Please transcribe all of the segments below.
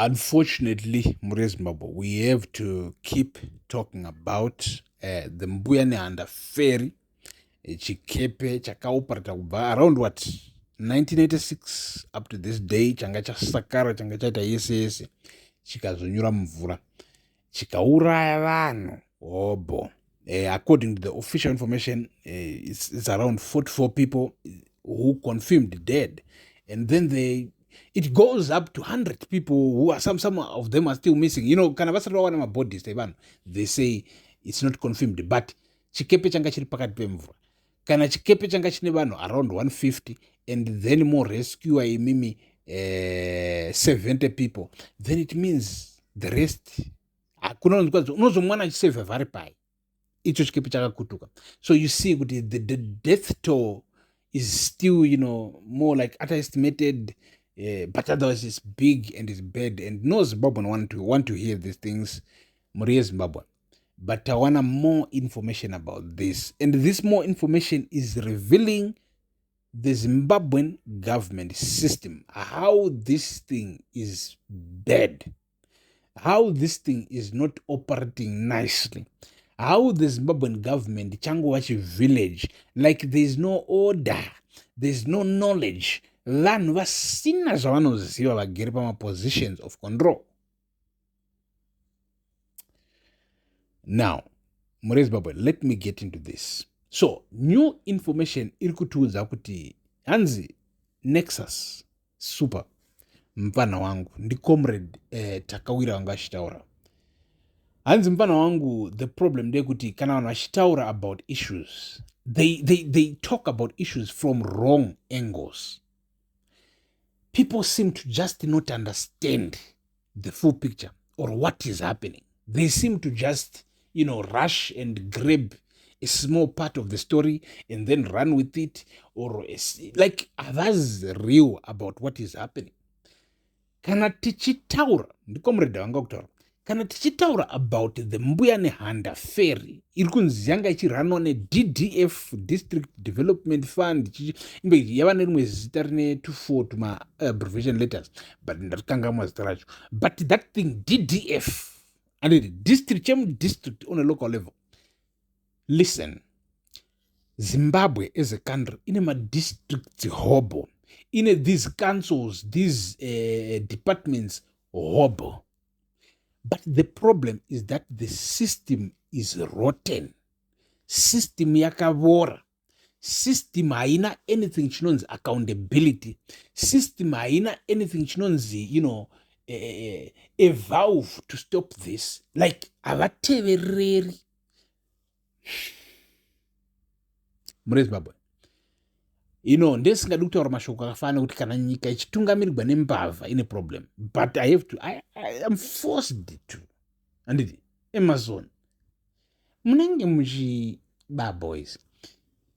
Unfortunately, Zimbabwe, we have to keep talking about the Mbuyane and Ferry, chikepe chakaoperata kubva around what 1986 up to this day, changa chasakara changa chaita yese yese chikazonyura mvura chikauraya vanhu hobo. According to the official information, it's around 44 people who confirmed dead, and then it goes up to 100 people who are some of them are still missing. Kana vasati vawana mabodies evanhu, they say it's not confirmed, but chikepe changa chiri pakati pemvura kana chikepe changa chine vanhu around 150 and then more rescue imimi 70 people, then it means the rest hakuna unozomwana achisevha vari pai icho chikepe chakakutuka. So you see the death toll is still more like underestimated, but otherwise it's big and it's bad, and no Zimbabwean want to hear these things. Muri Zimbabwe, but I want more information about this, and this more information is revealing the Zimbabwean government system, how this thing is bad, how this thing is not operating nicely, how the Zimbabwean government changowachi village, like there's no order, there's no knowledge, vanhu vasina zvavanoziva vagere pamapositions of control. Now, muri Zimbabwe, let me get into this. So, new information iri kutiudza kuti hanzi Nexus Super mfana wangu ndi comrade takawira wanga achitaura. Hanzi mfana wangu, the problem ndekuti kana vanhu vachitaura about issues, they talk about issues from wrong angles. People seem to just not understand the full picture or what is happening. They seem to just rush and grab a small part of the story and then run with it, or like others real about what is happening. Kana tichitaura, ndikomreda wanga kutaura, kana tichitaura about the Mbuyane Handa Ferry, iri kunzi yanga ichiranwa DDF, District Development Fund, yava nerimwe zita rine 24 tuma abbreviation letters, but ndarikangamwa zita racho. But that thing, DDF, and district on a local level. Listen, Zimbabwe as a country, in a district hobo, in these councils, these departments hobo. But the problem is that the system is rotten. System yakavora. System haina anything chinonzi accountability. System haina anything chinonzi, a valve to stop this. Like, avatevereri. Muri Zimbabwe, ndesingadi kutaura mashoko akafanira kuti kana nyika ichitungamirirwa nembavha ine problem, but I am forced to. Anditi Amazon munenge muchiba boys.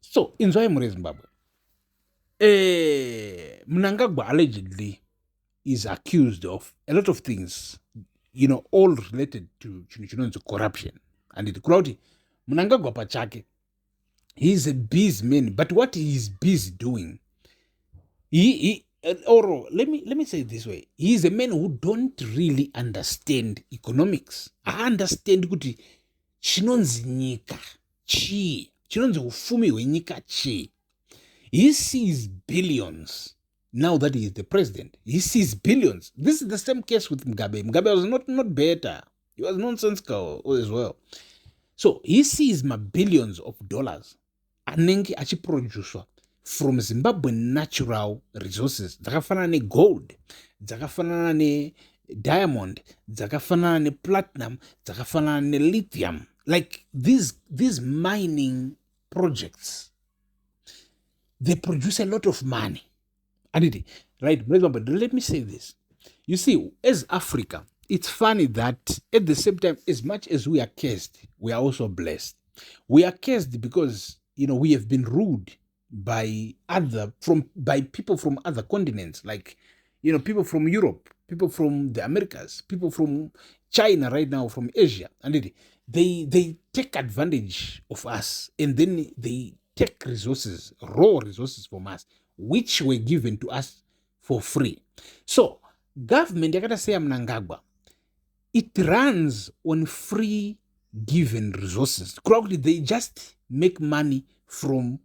So inzwai muri Zimbabwe, Mnangagwa allegedly is accused of a lot of things, all related to corruption. And it crowdy Mnangagwa pachake, he's a busy man, but what he is busy doing, or let me say it this way, he is a man who don't really understand economics. I understand kuti chinonzi nyika chi, chinonzi ufumi hwenyika chi. He sees billions. Now that he is the president, he sees billions. This is the same case with Mugabe. Mugabe was not better. He was nonsensical as well. So he sees billions of dollars anenge achiproduced from Zimbabwean natural resources. Dzakafanana ne gold, dzakafanana ne diamond, dzakafanana ne platinum, dzakafanana ne lithium. Like these mining projects, they produce a lot of money. Right? But let me say this. You see, as Africa, it's funny that at the same time, as much as we are cursed, we are also blessed. We are cursed because, we have been ruled by people from other continents, like, people from Europe, people from the Americas, people from China right now, from Asia. And they take advantage of us, and then they take raw resources from us, which were given to us for free. So government yakata seya Mnangagwa, it runs on free given resources. They just make money from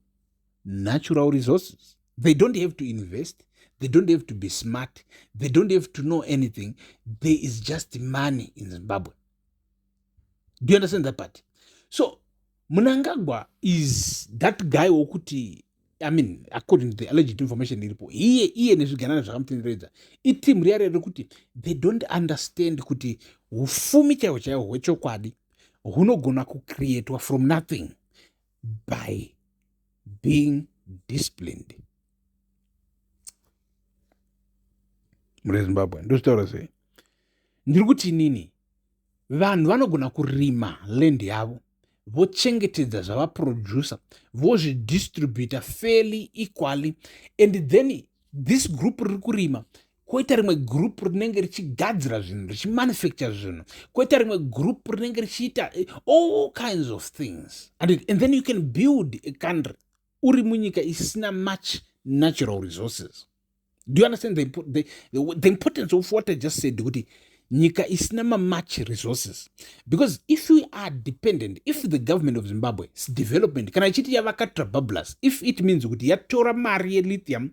natural resources. They don't have to invest. They don't have to be smart. They don't have to know anything. There is just money in Zimbabwe. Do you understand that part? So Mnangagwa is that guy wokuti, I mean, according to the alleged information iripo, iye nezviganana zvakamutenderedza iteam riya rekuti they don't understand kuti ufumi chaiwo chaiwo hwechokwadi hunogona kucreatwa from nothing by being disciplined. Muri Zimbabwe ndozvitaura sei? Ndiri kuti inini vanhu vanogona kurima land yavo vochengetedza zvavaproducer vozvidistributa fairly equally, and then this group riri kurima koita rimwe group rinenge richigadzira zvinhu richimanufacture zvinhu, koita rimwe group rinenge richiita all kinds of things, and then you can build a country uri munyika isina much natural resources. Do you understand the importance of what I just said? Kuti nyika isina much resources, because if we are dependent, if the government of Zimbabwe's development kana ichiti yavakatra bubblers, if it means kuti yatora mari ye lithium,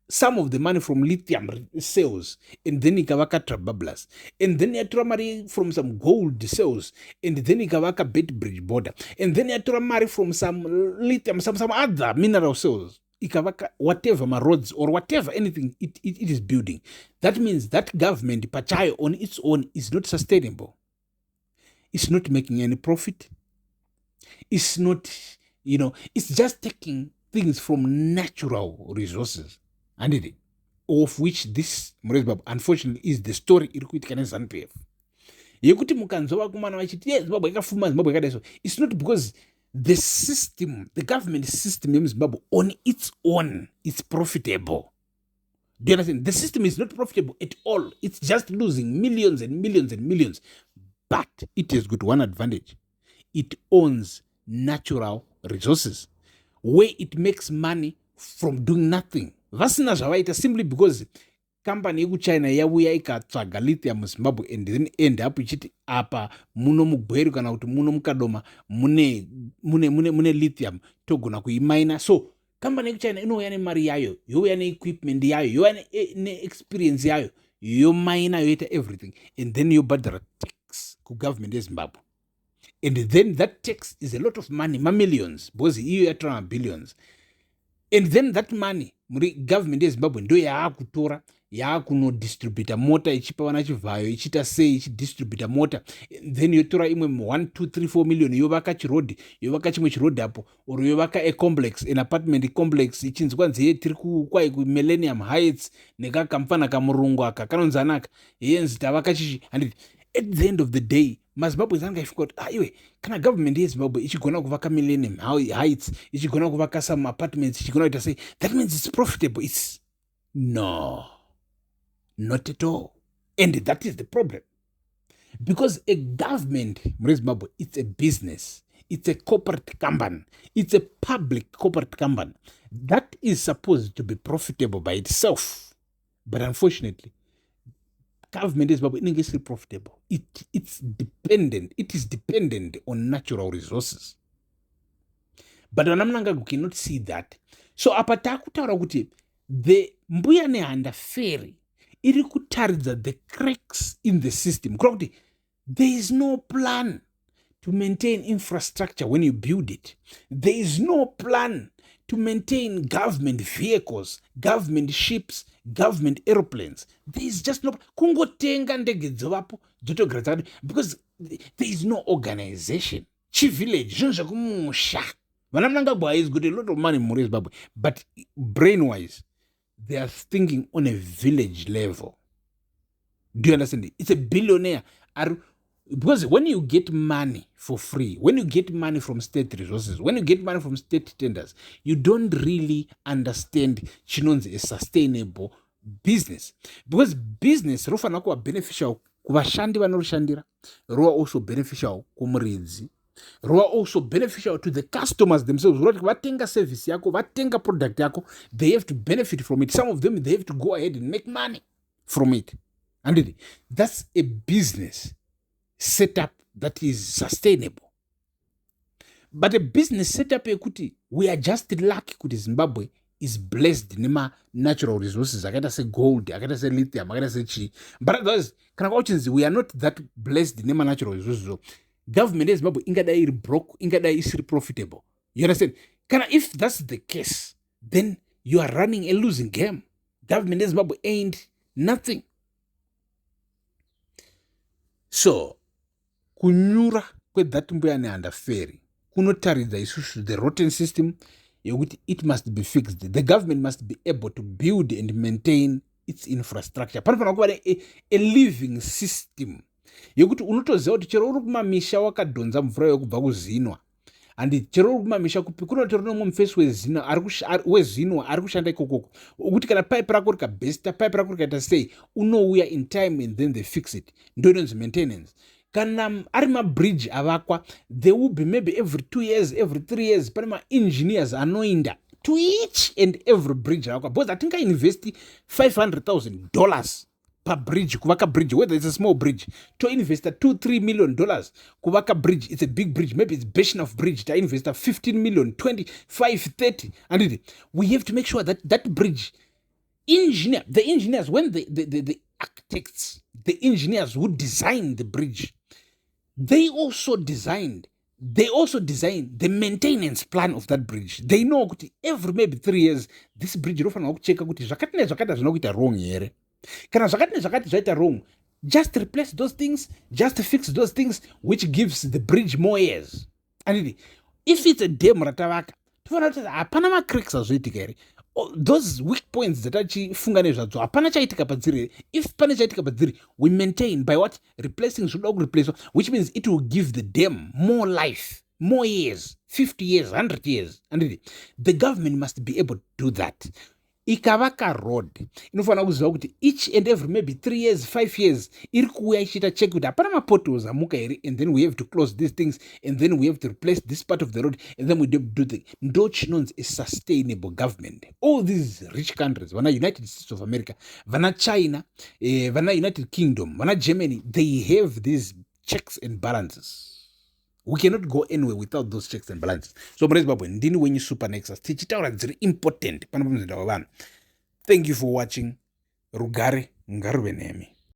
some of the money from lithium sales, and then ikavaka bubblers, and then yatora mari from some gold sales, and then ikavaka Bedbridge border, and then yatora mari from some lithium, some other mineral sales, ikavaka whatever my roads or whatever anything it is building. That means that government pachayo on its own is not sustainable. It's not making any profit. It's not, it's just taking things from natural resources, and of which this unfortunately is the story irikuitika neZANU-PF. Yekuti mukanzova kumana vachiti Zimbabwe yakafuma, Zimbabwe yakadai so, it's not because the system, the government system in Zimbabwe on its own is profitable. Do you understand? The system is not profitable at all. It's just losing millions and millions and millions. But it has got one advantage. It owns natural resources where it makes money from doing nothing. Vasina zvavaita simply because company yekuchina yauya ikatsvaga lithium muZimbabwe and then end up ichiti apa muno mugweru kana kuti muno mukadoma mune lithium togona kuimaina. So company yekuchina inouya nemari yayo, youya neequipment yayo, youya neexperience yayo, yomaina, yoita everything, and then yobhadhara tax kugovernment yeZimbabwe. And then that tax is a lot of money, millions, because iyo yatora billions. And then that money government yeZimbabwe ndo yaakutora yaakunodistributa mota ichipa vana chivhayo ichita sei ichidistributa mota, then yotora imwe 1 2 3 4 million yovaka chirodhi, yovaka chimwe chirodhi apo, or yovaka a apartment complex ichinzi kwanzi tiri kwai kuMillennium Heights nekakamfana kamurungu aka kanonzi anaka yenzi tavaka chichi. And at the end of the day maZimbabwe anga ifika kuti iwe kana government yeZimbabwe ichigona kuvaka Millennium Heights, ichigona kuvaka some apartments, ichigona kuita sei, that means it's profitable. It's no, not at all. And that is the problem, because a government Zimbabwe, it's a business, it's a corporate company, it's a public corporate company that is supposed to be profitable by itself. But unfortunately, government is still profitable. It is dependent on natural resources. But Mnangagwa cannot see that. So apa takutaura kuti the mbuya nehanda feri iri kutaridza the cracks in the system. There is no plan to maintain infrastructure when you build it. There is no plan to maintain government vehicles, government ships, government airplanes. There is just no kungotenga ndege dzovapo dzotogara, because there is no organization. Chivillage zvinhu zvekumusha. Vana Mnangagwa has got a lot of money in Zimbabwe, but brain-wise, they are thinking on a village level. Do you understand it? It's a billionaire. Because when you get money for free, when you get money from state resources, when you get money from state tenders, you don't really understand chinonzi a sustainable business. Because business rofana kuva beneficial kuvashandi vanorushandira, rova also beneficial kumuridzi, rova also beneficial to the customers themselves. Vatenga service yako, vatenga product yako, they have to benefit from it. Some of them, they have to go ahead and make money from it. And that's a business setup that is sustainable. But a business setup yekuti we are just lucky kuti Zimbabwe is blessed nema natural resources akaita se gold, akaita se lithium, akaita se chi. But otherwise, kana kwauchinzi we are not that blessed nema natural resources. So government ya Zimbabwe ingadai iri broke, ingadai isiri profitable. You understand? Kana if that's the case, then you are running a losing game. Government ya Zimbabwe ain't nothing. So kunyura kwedhati mbuya nehandaferi kunotaridza isusu the rotten system yokuti it must be fixed. The government must be able to build and maintain its infrastructure. Panofanira kuva a living system yokuti unotoziva kuti chero uri kumamisha wakadhonza mvura yokubva kuzinwa and chero uri kumamisha kupi kunotori nomwe mufesi wezinwa ari kushanda ikokoko ukuthi kana pipe rako rikabhesta pipe rako rikaita sei unouya in time and then they fix it. Ndo inonzi maintenance. Kana ari mabridge avakwa, there will be maybe every 2 years, every 3 years pane ma-engineers anoinda to each and every bridge avakwa, because atingainvesti $500,000 per bridge kuvaka bridge, whether it's a small bridge to invest $2-3 million kuvaka bridge. It's a big bridge, maybe it's Beshnov bridge to invest 15 million, 25, 30, and we have to make sure that that bridge the engineers, when the architects, the engineers who designed the bridge, they also design the maintenance plan of that bridge. They know kuti every maybe 3 years this bridge rofanira kucheka kuti zvakati nezvakati hazvina kuita wrong here. Kana zvakati nezvakati zvaita wrong, just replace those things, just fix those things, which gives the bridge more years. And if it's a dam ratavaka, tofanira kuti hapana macracks azvoitika here. Those weak points that achifunga nezvadzo hapana chaitika padziri. If pane chaitika padziri, we maintain by what? Replacing zvoda kureplacewa, which means it will give the dam more life, more years, 50 years, 100 years. And the government must be able to do that. Ikavaka road inofanira kuziva kuti each and every maybe 3 years, 5 years iri kuuya ichiita check kuti hapana mapotholes amuka here, and then we have to close these things, and then we have to replace this part of the road, and then we do the ndo chinonzi a sustainable government. All these rich countries, vana United States of America, vana China, vana United Kingdom, vana Germany, they have these checks and balances. We cannot go anywhere without those checks and balances. So Zimbabwe, ndini wenyu super nexus tichitaura dziri important pano pamuzvinda wavanhu. Thank you for watching. Rugare ngaruve nemi.